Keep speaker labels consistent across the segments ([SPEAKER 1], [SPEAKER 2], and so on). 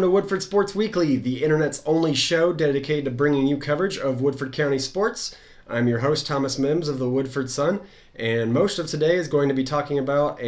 [SPEAKER 1] to Woodford Sports Weekly, the internet's only show dedicated to bringing you coverage of Woodford County sports. I'm your host, Thomas Mims of the Woodford Sun, and most of today is going to be talking about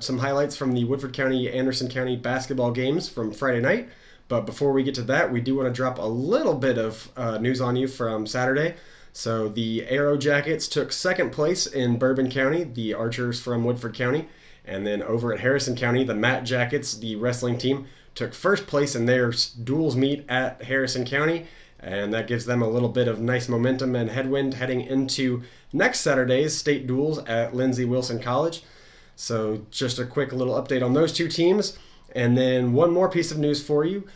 [SPEAKER 1] some highlights from the Woodford County, Anderson County basketball games from Friday night. But before we get to that, we do want to drop a little bit of news on you from Saturday. So the Arrow Jackets took second place in Bourbon County, the Archers from Woodford County. And then over at Harrison County, the Matt Jackets, the wrestling team, took first place in their duels meet at Harrison County. And that gives them a little bit of nice momentum and headwind heading into next Saturday's state duels at Lindsey Wilson College. So just a quick little update on those two teams. And then one more piece of news for you.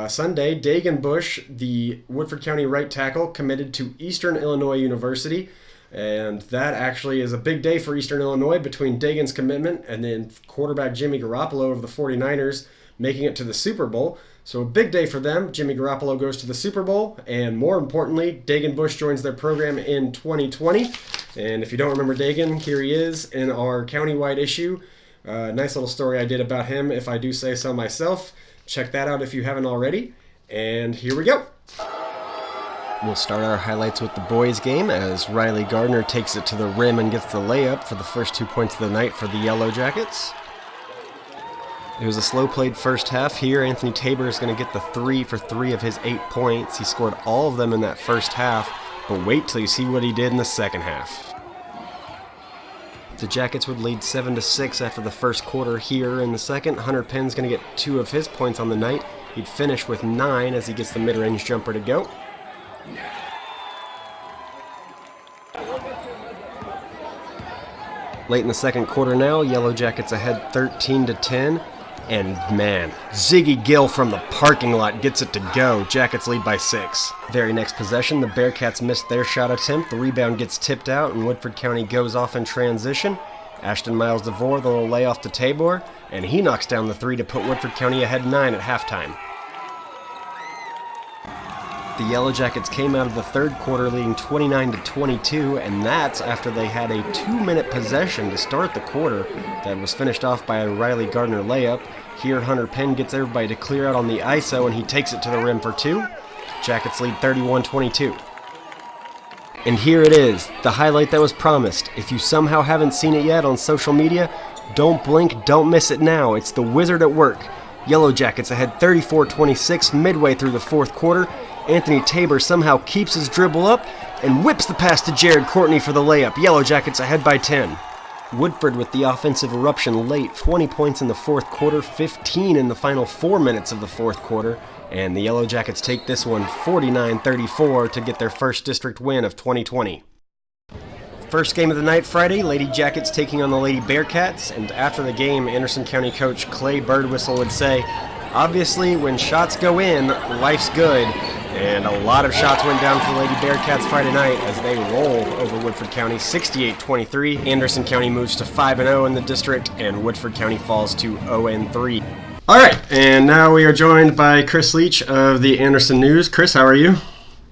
[SPEAKER 1] Sunday, Dagan Bush, the Woodford County right tackle, committed to Eastern Illinois University. And that actually is a big day for Eastern Illinois between Dagan's commitment and then quarterback Jimmy Garoppolo of the 49ers making it to the Super Bowl. So a big day for them. Jimmy Garoppolo goes to the Super Bowl. And more importantly, Dagan Bush joins their program in 2020. And if you don't remember Dagan, here he is in our countywide issue. Nice little story I did about him, if I do say so myself. Check that out if you haven't already. And here we go.
[SPEAKER 2] We'll start our highlights with the boys' game as Riley Gardner takes it to the rim and gets the layup for the first 2 points of the night for the Yellow Jackets. It was a slow-played first half here. Anthony Tabor is going to get the 3 for 3 of his 8 points. He scored all of them in that first half, but wait till you see what he did in the second half. The Jackets would lead 7-6 after the first quarter here. In the second, Hunter Penn's going to get 2 of his points on the night. He'd finish with 9 as he gets the mid-range jumper to go. Late in the second quarter now, Yellow Jackets ahead 13-10. And man, Ziggy Gill from the parking lot gets it to go. Jackets lead by 6. Very next possession, the Bearcats missed their shot attempt. The rebound gets tipped out, and Woodford County goes off in transition. Ashton Miles DeVore, the little layoff to Tabor, and he knocks down the 3 to put Woodford County ahead 9 at halftime. The Yellow Jackets came out of the third quarter leading 29-22, and that's after they had a 2-minute possession to start the quarter that was finished off by a Riley Gardner layup. Here, Hunter Penn gets everybody to clear out on the ISO, and he takes it to the rim for 2. Jackets lead 31-22. And here it is, the highlight that was promised. If you somehow haven't seen it yet on social media, don't blink, don't miss it now. It's the Wizard at work. Yellow Jackets ahead 34-26 midway through the fourth quarter. Anthony Tabor somehow keeps his dribble up and whips the pass to Jared Courtney for the layup. Yellow Jackets ahead by 10. Woodford with the offensive eruption late, 20 points in the fourth quarter, 15 in the final 4 minutes of the fourth quarter, and the Yellow Jackets take this one 49-34 to get their first district win of 2020. First game of the night Friday, Lady Jackets taking on the Lady Bearcats, and after the game, Anderson County coach Clay Birdwhistle would say, "Obviously, when shots go in, life's good." And a lot of shots went down for the Lady Bearcats Friday night as they roll over Woodford County 68-23. Anderson County moves to 5-0 in the district, and Woodford County falls to 0-3.
[SPEAKER 1] All right, and now we are joined by Chris Leach of the Anderson News. Chris, how are you?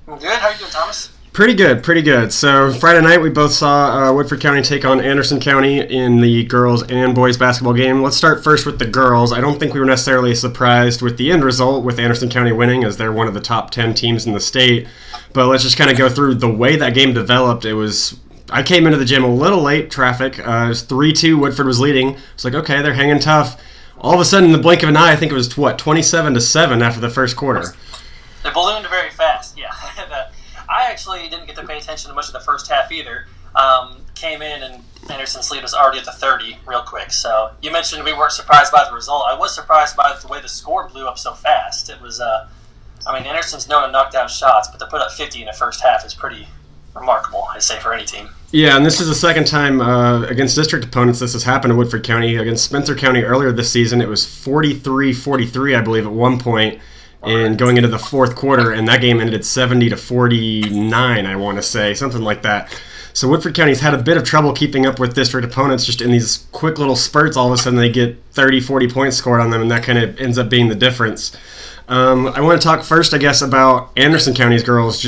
[SPEAKER 3] I'm good. How are you doing, Thomas?
[SPEAKER 1] Pretty good. So Friday night we both saw Woodford County take on Anderson County in the girls and boys basketball game. Let's start first with the girls. I don't think we were necessarily surprised with the end result with Anderson County winning, as they're one of the top 10 teams in the state. But let's just kind of go through the way that game developed. I came into the gym a little late, traffic. It was 3-2, Woodford was leading. It's like, okay, they're hanging tough. All of a sudden, in the blink of an eye, I think it was, 27-7 after the first quarter.
[SPEAKER 3] They ballooned very fast, yeah. I actually didn't get to pay attention to much of the first half either. Came in and Anderson's lead was already at the 30 real quick. So you mentioned we weren't surprised by the result. I was surprised by the way the score blew up so fast. It was, Anderson's known to knock down shots, but to put up 50 in the first half is pretty remarkable, I'd say, for any team.
[SPEAKER 1] Yeah, and this is the second time against district opponents this has happened to Woodford County. Against Spencer County earlier this season, it was 43-43, I believe, at one point. And going into the fourth quarter, and that game ended at 70-49, I want to say, something like that. So Woodford County's had a bit of trouble keeping up with district opponents. Just in these quick little spurts, all of a sudden they get 30, 40 points scored on them, and that kind of ends up being the difference. I want to talk first, I guess, about Anderson County's girls.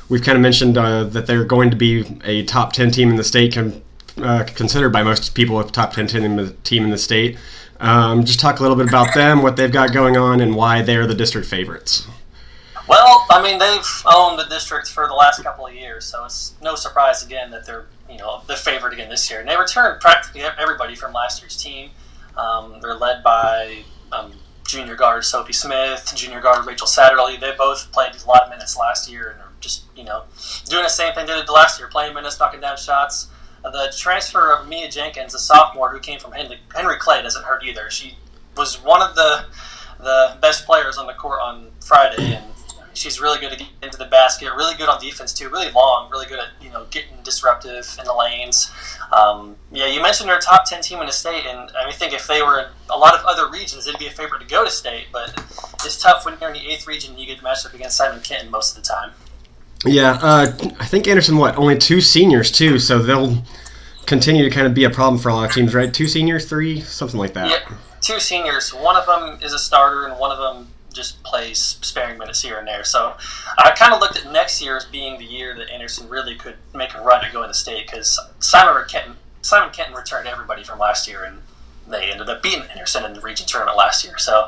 [SPEAKER 1] We've kind of mentioned that they're going to be a top 10 team in the state, considered by most people a top 10 team in the state. Just talk a little bit about them, what they've got going on, and why they're the district favorites.
[SPEAKER 3] Well, I mean, they've owned the district for the last couple of years, so it's no surprise again that they're the favorite again this year. And they returned practically everybody from last year's team. They're led by junior guard Sophie Smith, junior guard Rachel Satterley. They both played a lot of minutes last year and are just doing the same thing they did last year, playing minutes, knocking down shots. The transfer of Mia Jenkins, a sophomore who came from Henry Clay, doesn't hurt either. She was one of the best players on the court on Friday, and she's really good to get into the basket, really good on defense too, really long, really good at getting disruptive in the lanes. You mentioned they're a top 10 team in the state, and I think if they were in a lot of other regions, they'd be a favorite to go to state, but it's tough when you're in the 8th region and you get matched up against Simon Kenton most of the time.
[SPEAKER 1] Yeah, I think Anderson, only 2 seniors too, so they'll continue to kind of be a problem for a lot of teams, right? 2 seniors, 3, something like that.
[SPEAKER 3] Yeah, 2 seniors. One of them is a starter, and one of them just plays sparing minutes here and there. So I kind of looked at next year as being the year that Anderson really could make a run at going to state, because Simon Kenton returned everybody from last year, and they ended up beating Anderson in the region tournament last year. So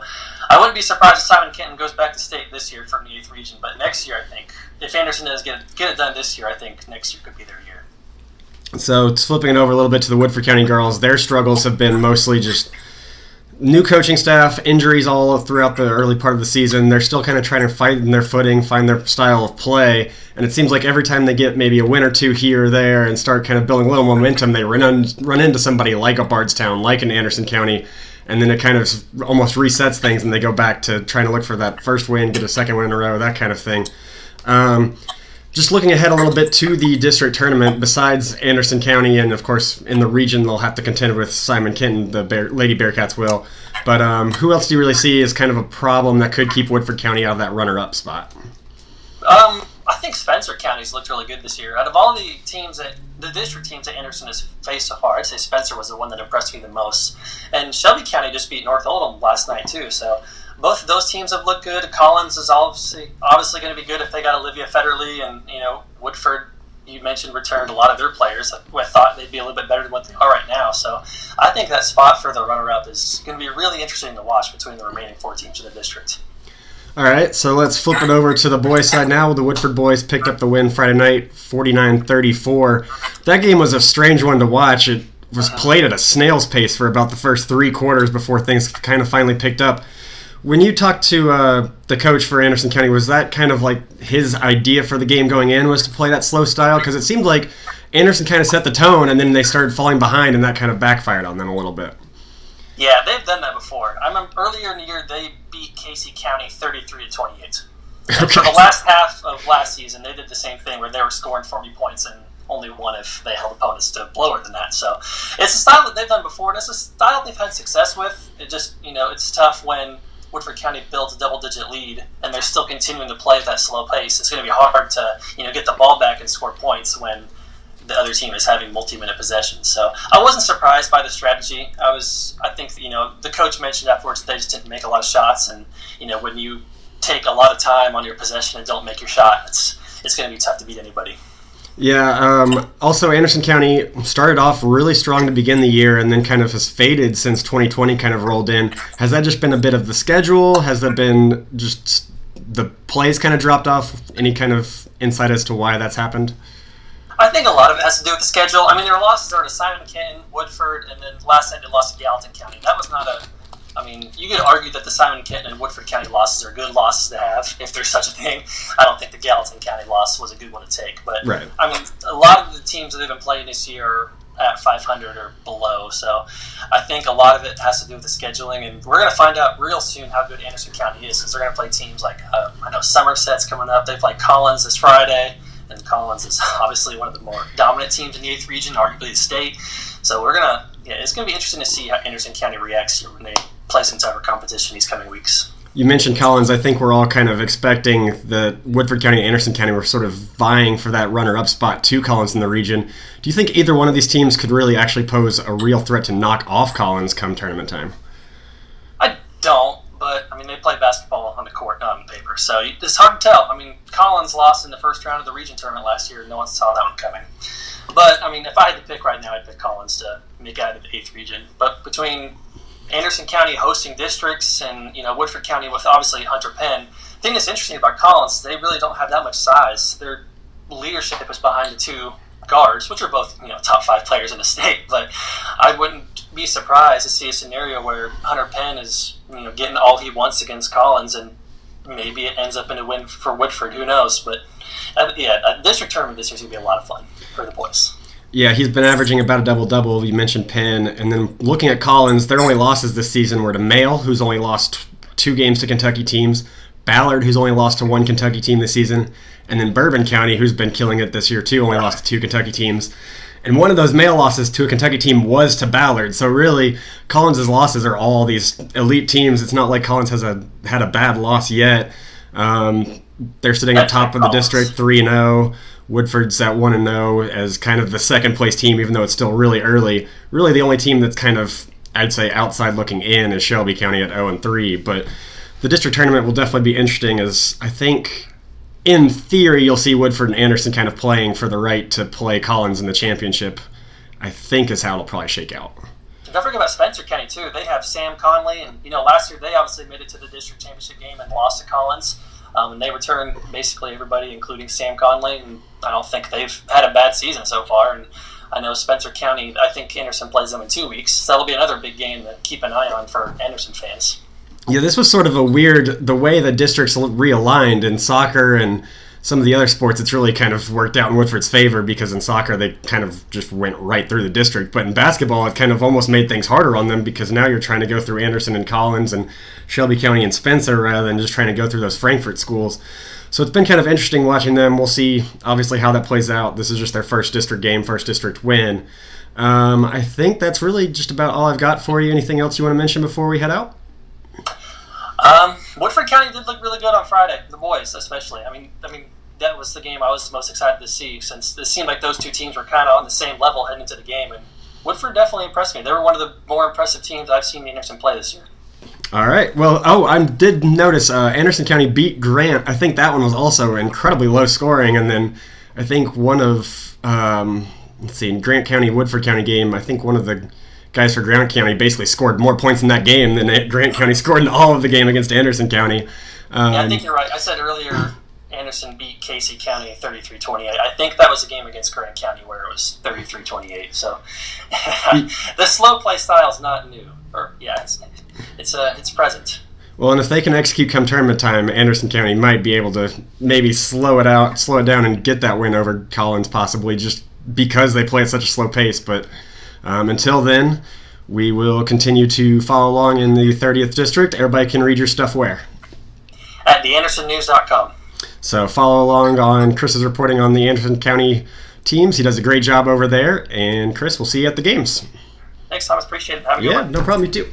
[SPEAKER 3] I wouldn't be surprised if Simon Kenton goes back to state this year from the 8th region, but next year I think, if Anderson does get it done this year, I think next year could be their year.
[SPEAKER 1] So it's flipping it over a little bit to the Woodford County girls. Their struggles have been mostly just new coaching staff, injuries all throughout the early part of the season. They're still kind of trying to find their footing, find their style of play, and it seems like every time they get maybe a win or 2 here or there and start kind of building a little momentum, they run into somebody like a Bardstown, like an Anderson County, and then it kind of almost resets things, and they go back to trying to look for that first win, get a second win in a row, that kind of thing. Just looking ahead a little bit to the district tournament, besides Anderson County, and of course in the region they'll have to contend with Simon Kenton, the Lady Bearcats will. But who else do you really see as kind of a problem that could keep Woodford County out of that runner-up spot?
[SPEAKER 3] I think Spencer County's looked really good this year. Out of all the district teams that Anderson has faced so far, I'd say Spencer was the one that impressed me the most. And Shelby County just beat North Oldham last night too, so both of those teams have looked good. Collins is obviously going to be good if they got Olivia Federley, and Woodford, you mentioned, returned a lot of their players. I thought they'd be a little bit better than what they are right now. So I think that spot for the runner-up is going to be really interesting to watch between the remaining 4 teams in the district.
[SPEAKER 1] All right, so let's flip it over to the boys' side now. The Woodford boys picked up the win Friday night, 49-34. That game was a strange one to watch. It was played at a snail's pace for about the first 3 quarters before things kind of finally picked up. When you talked to the coach for Anderson County, was that kind of like his idea for the game going in, was to play that slow style? Because it seemed like Anderson kind of set the tone, and then they started falling behind, and that kind of backfired on them a little bit.
[SPEAKER 3] Yeah, they've done that before. I remember earlier in the year they beat Casey County 33-28. Okay. For the last half of last season, they did the same thing where they were scoring 40 points and only won if they held opponents to lower than that. So it's a style that they've done before, and it's a style they've had success with. It just, it's tough when Woodford County builds a double-digit lead and they're still continuing to play at that slow pace. It's going to be hard to, get the ball back and score points when the other team is having multi-minute possessions. So I wasn't surprised by the strategy. I think the coach mentioned afterwards they just didn't make a lot of shots, and when you take a lot of time on your possession and don't make your shot, it's going to be tough to beat anybody.
[SPEAKER 1] Yeah, also Anderson County started off really strong to begin the year and then kind of has faded since 2020 kind of rolled in. Has that just been a bit of the schedule? Has that been just the plays kind of dropped off? Any kind of insight as to why that's happened?
[SPEAKER 3] I think a lot of it has to do with the schedule. I mean, their losses are to Simon Kenton, Woodford, and then last night they lost to Gallatin County. That was not you could argue that the Simon Kenton and Woodford County losses are good losses to have, if there's such a thing. I don't think the Gallatin County loss was a good one to take. But,
[SPEAKER 1] right.
[SPEAKER 3] A lot of the teams that they've been playing this year are at 500 or below. So I think a lot of it has to do with the scheduling. And we're going to find out real soon how good Anderson County is, because they're going to play teams like, I know Somerset's coming up. They play Collins this Friday. And Collins is obviously one of the more dominant teams in the 8th region, arguably the state. So it's going to be interesting to see how Anderson County reacts when they play some tougher competition these coming weeks.
[SPEAKER 1] You mentioned Collins. I think we're all kind of expecting that Woodford County and Anderson County were sort of vying for that runner-up spot to Collins in the region. Do you think either one of these teams could really actually pose a real threat to knock off Collins come tournament time?
[SPEAKER 3] I don't. But, they play basketball on the court, not on paper. So it's hard to tell. Collins lost in the first round of the region tournament last year. No one saw that one coming. But, if I had to pick right now, I'd pick Collins to make it out of the 8th region. But between Anderson County hosting districts, and Woodford County with obviously Hunter Penn. The thing that's interesting about Collins is they really don't have that much size. Their leadership is behind the two guards, which are both top 5 players in the state. But I wouldn't be surprised to see a scenario where Hunter Penn is getting all he wants against Collins, and maybe it ends up in a win for Woodford. Who knows? But a district tournament this year's gonna be a lot of fun for the boys.
[SPEAKER 2] Yeah, he's been averaging about a double-double. You mentioned Penn. And then looking at Collins, their only losses this season were to Mail, who's only lost 2 games to Kentucky teams, Ballard, who's only lost to 1 Kentucky team this season, and then Bourbon County, who's been killing it this year too, only lost to 2 Kentucky teams. And one of those Mail losses to a Kentucky team was to Ballard. So really, Collins' losses are all these elite teams. It's not like Collins has had a bad loss yet. They're sitting at top of the district, 3-0. Woodford's at 1-0 as kind of the second-place team, even though it's still really early. Really, the only team that's kind of, I'd say, outside looking in is Shelby County at 0-3. But the district tournament will definitely be interesting, as I think, in theory, you'll see Woodford and Anderson kind of playing for the right to play Collins in the championship, I think is how it'll probably shake out.
[SPEAKER 3] Don't forget about Spencer County, too. They have Sam Conley, and, last year they obviously made it to the district championship game and lost to Collins. And they returned basically everybody, including Sam Conley, and I don't think they've had a bad season so far. And I know Spencer County, I think Anderson plays them in 2 weeks, so that'll be another big game to keep an eye on for Anderson fans.
[SPEAKER 2] Yeah, this was sort of a weird, the way the districts realigned in soccer and some of the other sports, it's really kind of worked out in Woodford's favor, because in soccer they kind of just went right through the district. But in basketball, it kind of almost made things harder on them, because now you're trying to go through Anderson and Collins and Shelby County and Spencer rather than just trying to go through those Frankfurt schools. So it's been kind of interesting watching them. We'll see, obviously, how that plays out. This is just their first district game, first district win. I think that's really just about all I've got for you. Anything else you want to mention before we head out?
[SPEAKER 3] Woodford County did look really good on Friday, the boys especially. I mean, that was the game I was most excited to see, since it seemed like those two teams were kind of on the same level heading into the game. And Woodford definitely impressed me. They were one of the more impressive teams I've seen Anderson play this year.
[SPEAKER 2] All right. Well, I did notice Anderson County beat Grant. I think that one was also incredibly low scoring. And then I think one of, Grant County, Woodford County game, I think one of the guys for Grant County basically scored more points in that game than Grant County scored in all of the game against Anderson County.
[SPEAKER 3] Yeah, I think you're right. I said earlier Anderson beat Casey County 33-28. I think that was a game against Grant County where it was 33-28. So the slow play style is not new. It's present.
[SPEAKER 2] Well, and if they can execute come tournament time, Anderson County might be able to maybe slow it down, and get that win over Collins, possibly just because they play at such a slow pace. But until then, we will continue to follow along in the 30th District. Everybody can read your stuff where?
[SPEAKER 3] At theandersonnews.com.
[SPEAKER 2] So follow along on Chris's reporting on the Anderson County teams. He does a great job over there. And Chris, we'll see you at the games.
[SPEAKER 3] Thanks, Thomas. Appreciate it. Have a good one.
[SPEAKER 2] Yeah, no problem. You too.